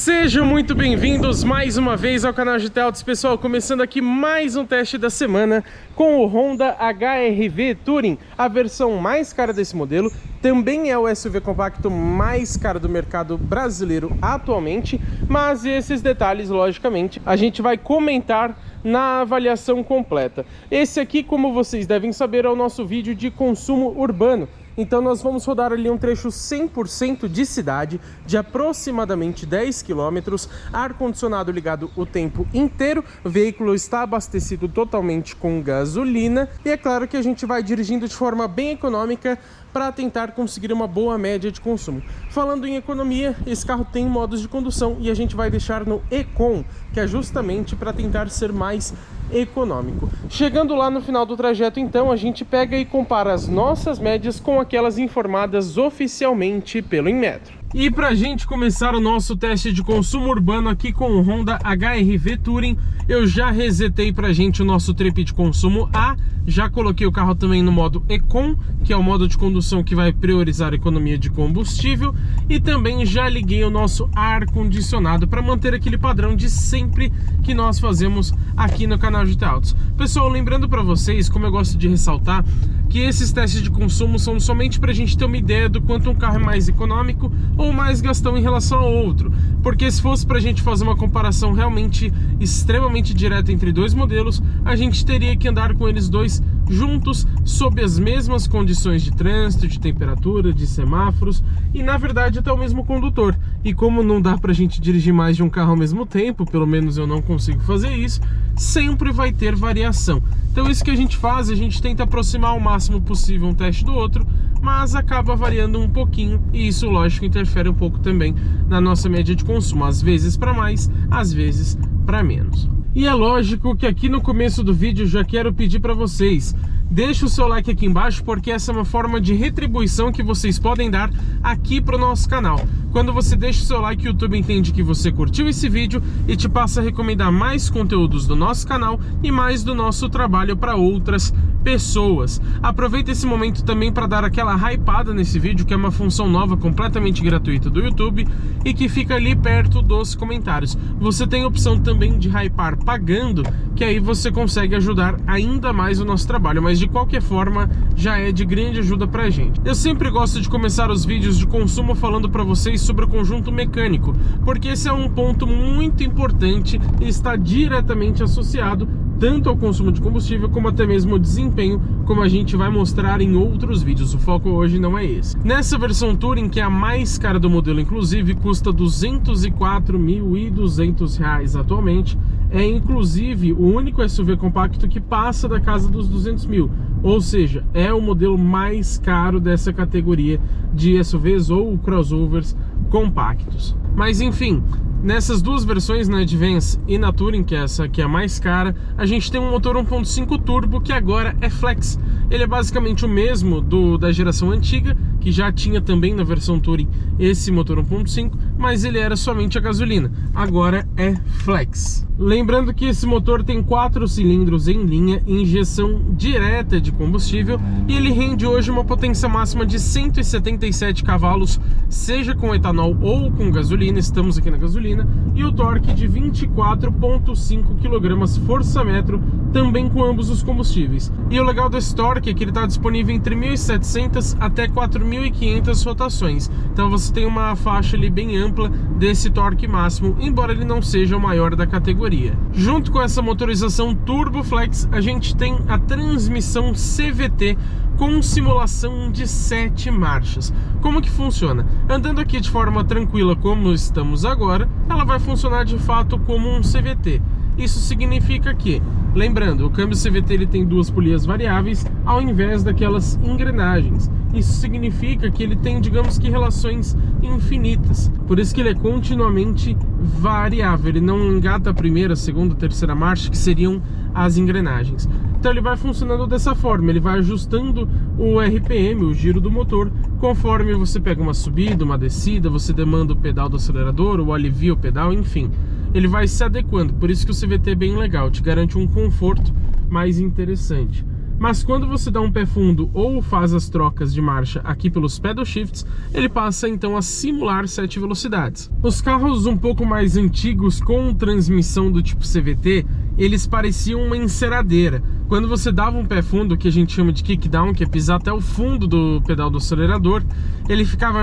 Sejam muito bem-vindos mais uma vez ao canal GT Autos, pessoal, começando aqui mais um teste da semana com o Honda HR-V Touring, a versão mais cara desse modelo, também é o SUV compacto mais caro do mercado brasileiro atualmente, mas esses detalhes, logicamente, a gente vai comentar na avaliação completa. Esse aqui, como vocês devem saber, é o nosso vídeo de consumo urbano. Então nós vamos rodar ali um trecho 100% de cidade, de aproximadamente 10 km, ar-condicionado ligado o tempo inteiro, o veículo está abastecido totalmente com gasolina e é claro que a gente vai dirigindo de forma bem econômica para tentar conseguir uma boa média de consumo. Falando em economia, esse carro tem modos de condução e a gente vai deixar no Econ, que é justamente para tentar ser mais econômico. Chegando lá no final do trajeto, então, a gente pega e compara as nossas médias com aquelas informadas oficialmente pelo Inmetro. E pra gente começar o nosso teste de consumo urbano aqui com o Honda HR-V Touring, eu já resetei pra gente o nosso trip de consumo A, já coloquei o carro também no modo Econ, que é o modo de condução que vai priorizar a economia de combustível, e também já liguei o nosso ar-condicionado para manter aquele padrão de sempre que nós fazemos aqui no canal GT Autos. Pessoal, lembrando para vocês, como eu gosto de ressaltar, que esses testes de consumo são somente para a gente ter uma ideia do quanto um carro é mais econômico ou mais gastão em relação ao outro, porque se fosse para a gente fazer uma comparação realmente extremamente direta entre dois modelos, a gente teria que andar com eles dois juntos, sob as mesmas condições de trânsito, de temperatura, de semáforos e na verdade até o mesmo condutor. E como não dá pra gente dirigir mais de um carro ao mesmo tempo, pelo menos eu não consigo fazer isso, sempre vai ter variação. Então isso que a gente faz, a gente tenta aproximar o máximo possível um teste do outro, mas acaba variando um pouquinho e isso, lógico, interfere um pouco também na nossa média de consumo, às vezes para mais, às vezes para menos. E é lógico que aqui no começo do vídeo já quero pedir para vocês, deixa o seu like aqui embaixo, porque essa é uma forma de retribuição que vocês podem dar aqui para o nosso canal. Quando você deixa o seu like, o YouTube entende que você curtiu esse vídeo e te passa a recomendar mais conteúdos do nosso canal e mais do nosso trabalho para outras pessoas. Aproveita esse momento também para dar aquela hypada nesse vídeo, que é uma função nova completamente gratuita do YouTube e que fica ali perto dos comentários. Você tem a opção também de hypar pagando, que aí você consegue ajudar ainda mais o nosso trabalho, mas de qualquer forma já é de grande ajuda pra gente. Eu sempre gosto de começar os vídeos de consumo falando para vocês sobre o conjunto mecânico, porque esse é um ponto muito importante e está diretamente associado tanto ao consumo de combustível como até mesmo ao desempenho, como a gente vai mostrar em outros vídeos. O foco hoje não é esse. Nessa versão Touring, que é a mais cara do modelo, inclusive, custa R$ 204.200 atualmente. É inclusive o único SUV compacto que passa da casa dos 200 mil, ou seja, é o modelo mais caro dessa categoria de SUVs ou crossovers compactos. Mas enfim, nessas duas versões, na Advance e na Touring, que é essa que é a mais cara, a gente tem um motor 1.5 turbo que agora é flex. Ele é basicamente o mesmo da geração antiga, que já tinha também na versão Touring esse motor 1.5, mas ele era somente a gasolina. Agora é flex. Lembrando que esse motor tem 4 cilindros em linha, injeção direta de combustível, e ele rende hoje uma potência máxima de 177 cavalos, seja com etanol ou com gasolina. Estamos aqui na gasolina, e o torque de 24,5 kgfm, também com ambos os combustíveis. E o legal desse torque é que ele está disponível entre 1.700 até 4.500 rotações, então você tem uma faixa ali bem ampla desse torque máximo, embora ele não seja o maior da categoria. Junto com essa motorização Turbo Flex, a gente tem a transmissão CVT com simulação de 7 marchas. Como que funciona? Andando aqui de forma tranquila como estamos agora, ela vai funcionar de fato como um CVT. Isso significa que, lembrando, o câmbio CVT ele tem 2 polias variáveis ao invés daquelas engrenagens. Isso significa que ele tem, digamos que, relações infinitas. Por isso que ele é continuamente variável. Ele não engata a primeira, segunda, terceira marcha, que seriam as engrenagens. Então ele vai funcionando dessa forma, ele vai ajustando o RPM, o giro do motor, conforme você pega uma subida, uma descida, você demanda o pedal do acelerador, ou alivia o pedal, enfim. Ele vai se adequando, por isso que o CVT é bem legal, te garante um conforto mais interessante. mas quando você dá um pé fundo ou faz as trocas de marcha aqui pelos pedal shifts, ele passa então a simular 7 velocidades. Os carros um pouco mais antigos com transmissão do tipo CVT, eles pareciam uma enceradeira. Quando você dava um pé fundo, que a gente chama de kickdown, que é pisar até o fundo do pedal do acelerador, ele ficava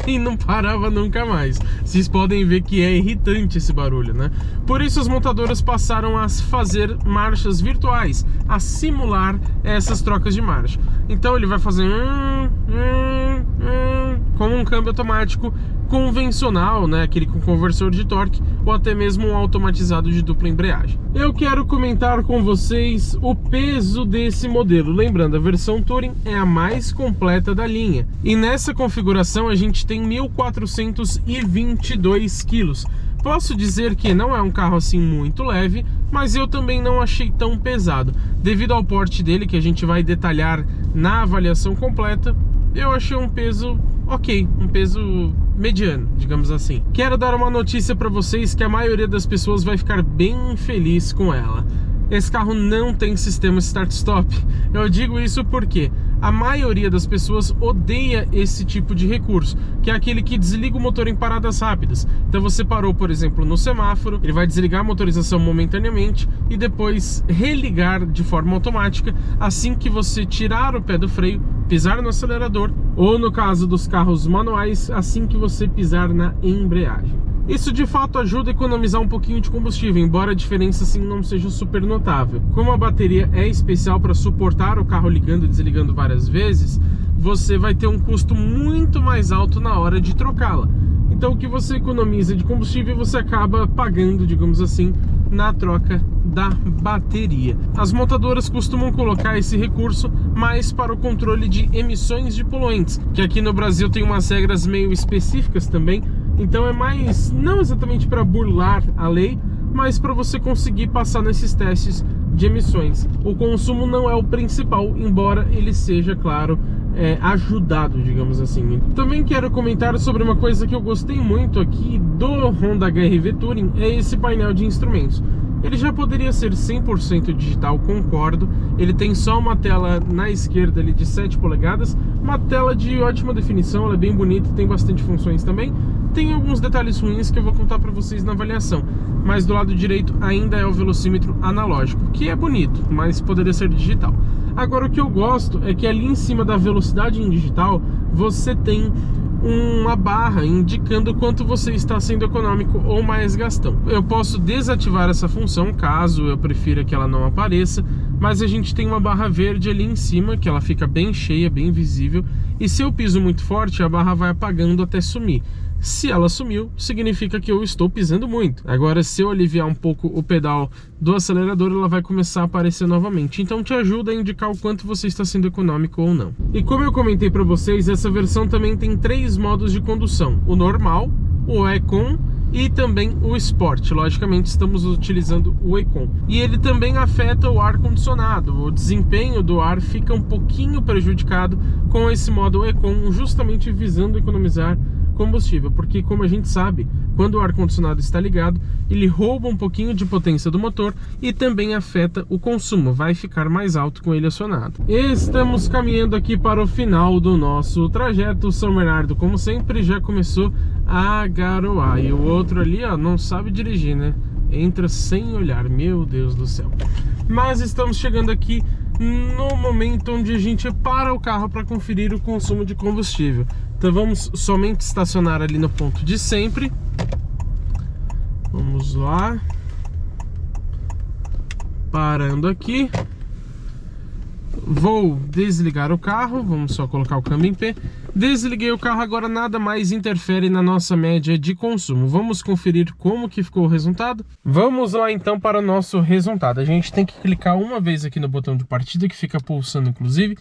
e não parava nunca mais. Vocês podem ver que é irritante esse barulho, né? Por isso as montadoras passaram a fazer marchas virtuais, a simular essas trocas de marcha. Então ele vai fazer como um câmbio automático convencional, né? Aquele com conversor de torque, ou até mesmo um automatizado de dupla embreagem. Eu quero comentar com vocês o peso desse modelo. Lembrando, a versão Touring é a mais completa da linha, e nessa configuração a gente tem 1.422 quilos. Posso dizer que não é um carro assim muito leve, mas eu também não achei tão pesado. Devido ao porte dele, que a gente vai detalhar na avaliação completa, eu achei um peso ok, um peso mediano, digamos assim. Quero dar uma notícia para vocês que a maioria das pessoas vai ficar bem feliz com ela. Esse carro não tem sistema start-stop. Eu digo isso porque a maioria das pessoas odeia esse tipo de recurso, que é aquele que desliga o motor em paradas rápidas. Então você parou, por exemplo, no semáforo, ele vai desligar a motorização momentaneamente e depois religar de forma automática assim que você tirar o pé do freio, pisar no acelerador, ou no caso dos carros manuais, assim que você pisar na embreagem. Isso de fato ajuda a economizar um pouquinho de combustível, embora a diferença assim não seja super notável. Como a bateria é especial para suportar o carro ligando e desligando várias vezes, você vai ter um custo muito mais alto na hora de trocá-la. Então o que você economiza de combustível você acaba pagando, digamos assim, na troca da bateria. As montadoras costumam colocar esse recurso mais para o controle de emissões de poluentes, que aqui no Brasil tem umas regras meio específicas também. Então é mais, não exatamente para burlar a lei, mas para você conseguir passar nesses testes de emissões. O consumo não é o principal, embora ele seja, claro, ajudado, digamos assim. Também quero comentar sobre uma coisa que eu gostei muito aqui do Honda HR-V Touring, é esse painel de instrumentos. Ele já poderia ser 100% digital, concordo. Ele tem só uma tela na esquerda ali de 7 polegadas, uma tela de ótima definição, ela é bem bonita, tem bastante funções também. Tem alguns detalhes ruins que eu vou contar para vocês na avaliação, mas do lado direito ainda é o velocímetro analógico, que é bonito, mas poderia ser digital. Agora o que eu gosto é que ali em cima da velocidade em digital você tem uma barra indicando quanto você está sendo econômico ou mais gastão. Eu posso desativar essa função caso eu prefira que ela não apareça, mas a gente tem uma barra verde ali em cima que ela fica bem cheia, bem visível, e se eu piso muito forte a barra vai apagando até sumir. Se ela sumiu, significa que eu estou pisando muito. Agora, se eu aliviar um pouco o pedal do acelerador, ela vai começar a aparecer novamente. Então te ajuda a indicar o quanto você está sendo econômico ou não. E como eu comentei para vocês, essa versão também tem 3 modos de condução. O normal, o Econ e também o Sport. Logicamente estamos utilizando o Econ. E ele também afeta o ar-condicionado. O desempenho do ar fica um pouquinho prejudicado com esse modo Econ, justamente visando economizar combustível, porque como a gente sabe, quando o ar-condicionado está ligado, ele rouba um pouquinho de potência do motor e também afeta o consumo, vai ficar mais alto com ele acionado. Estamos caminhando aqui para o final do nosso trajeto. O São Bernardo, como sempre, já começou a garoar, e o outro ali, ó, não sabe dirigir, né? Entra sem olhar, meu Deus do céu. Mas estamos chegando aqui no momento onde a gente para o carro para conferir o consumo de combustível. Então vamos somente estacionar ali no ponto de sempre. Vamos lá. Parando aqui. Vou desligar o carro, vamos só colocar o câmbio em pé. Desliguei o carro, agora nada mais interfere na nossa média de consumo. Vamos conferir como que ficou o resultado? Vamos lá então para o nosso resultado. A gente tem que clicar uma vez aqui no botão de partida, que fica pulsando inclusive.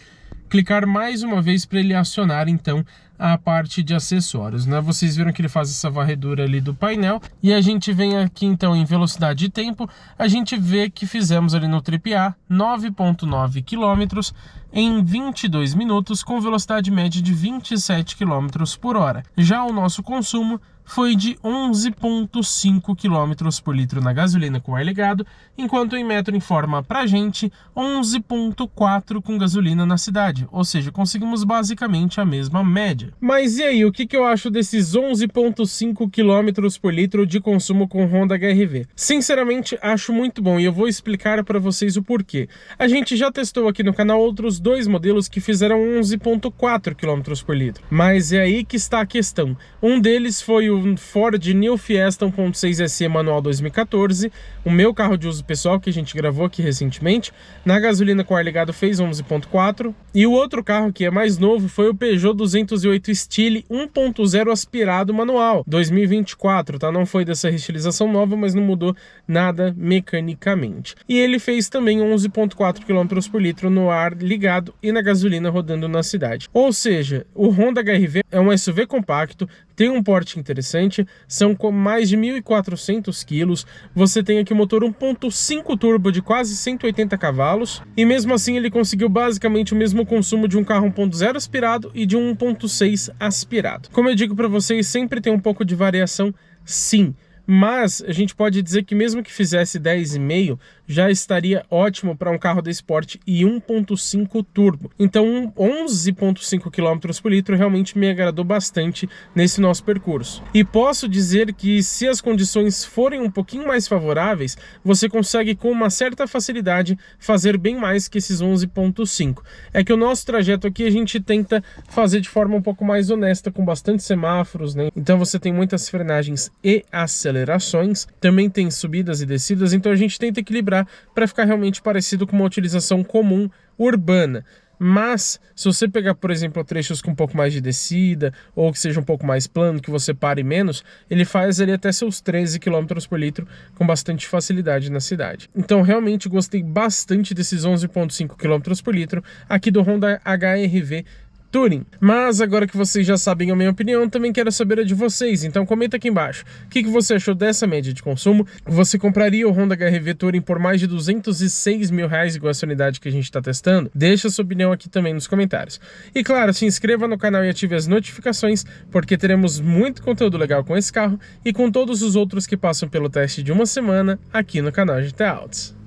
Clicar mais uma vez para ele acionar então a parte de acessórios, né? Vocês viram que ele faz essa varredura ali do painel, e a gente vem aqui então em velocidade e tempo, a gente vê que fizemos ali no Trip A 9,9 km em 22 minutos com velocidade média de 27 km por hora. Já o nosso consumo foi de 11,5 km por litro na gasolina com ar ligado, enquanto o Inmetro informa pra gente 11,4 com gasolina na cidade, ou seja, conseguimos basicamente a mesma média. Mas e aí, o que eu acho desses 11,5 km por litro de consumo com Honda HR-V? Sinceramente, acho muito bom e eu vou explicar para vocês o porquê. A gente já testou aqui no canal outros dois modelos que fizeram 11,4 km por litro, mas é aí que está a questão. Um deles foi o Ford New Fiesta 1.6 SE manual 2014, o meu carro de uso pessoal que a gente gravou aqui recentemente, na gasolina com ar ligado fez 11.4, e o outro carro que é mais novo foi o Peugeot 208 Style 1.0 aspirado manual 2024, tá? Não foi dessa restilização nova, mas não mudou nada mecanicamente. E ele fez também 11.4 km por litro no ar ligado e na gasolina rodando na cidade. Ou seja, o Honda HR-V é um SUV compacto, tem um porte interessante, são com mais de 1.400 kg, você tem aqui o motor 1.5 turbo de quase 180 cavalos, e mesmo assim ele conseguiu basicamente o mesmo consumo de um carro 1.0 aspirado e de um 1.6 aspirado. Como eu digo para vocês, sempre tem um pouco de variação, sim, mas a gente pode dizer que mesmo que fizesse 10,5, já estaria ótimo para um carro desse porte e 1.5 turbo. Então 11,5 km por litro realmente me agradou bastante nesse nosso percurso. E posso dizer que se as condições forem um pouquinho mais favoráveis, você consegue com uma certa facilidade fazer bem mais que esses 11,5. É que o nosso trajeto aqui a gente tenta fazer de forma um pouco mais honesta, com bastante semáforos, né? Então você tem muitas frenagens e acelerações, também tem subidas e descidas, então a gente tenta equilibrar para ficar realmente parecido com uma utilização comum urbana. Mas se você pegar, por exemplo, trechos com um pouco mais de descida, ou que seja um pouco mais plano, que você pare menos, ele faz ali até seus 13 km por litro com bastante facilidade na cidade. Então realmente gostei bastante desses 11,5 km por litro aqui do Honda HR-V Touring. Mas agora que vocês já sabem a minha opinião, também quero saber a de vocês, então comenta aqui embaixo o que você achou dessa média de consumo. Você compraria o Honda HR-V Touring por mais de 206 mil reais igual essa unidade que a gente está testando? Deixa a sua opinião aqui também nos comentários. E claro, se inscreva no canal e ative as notificações, porque teremos muito conteúdo legal com esse carro e com todos os outros que passam pelo teste de uma semana aqui no canal GT Autos.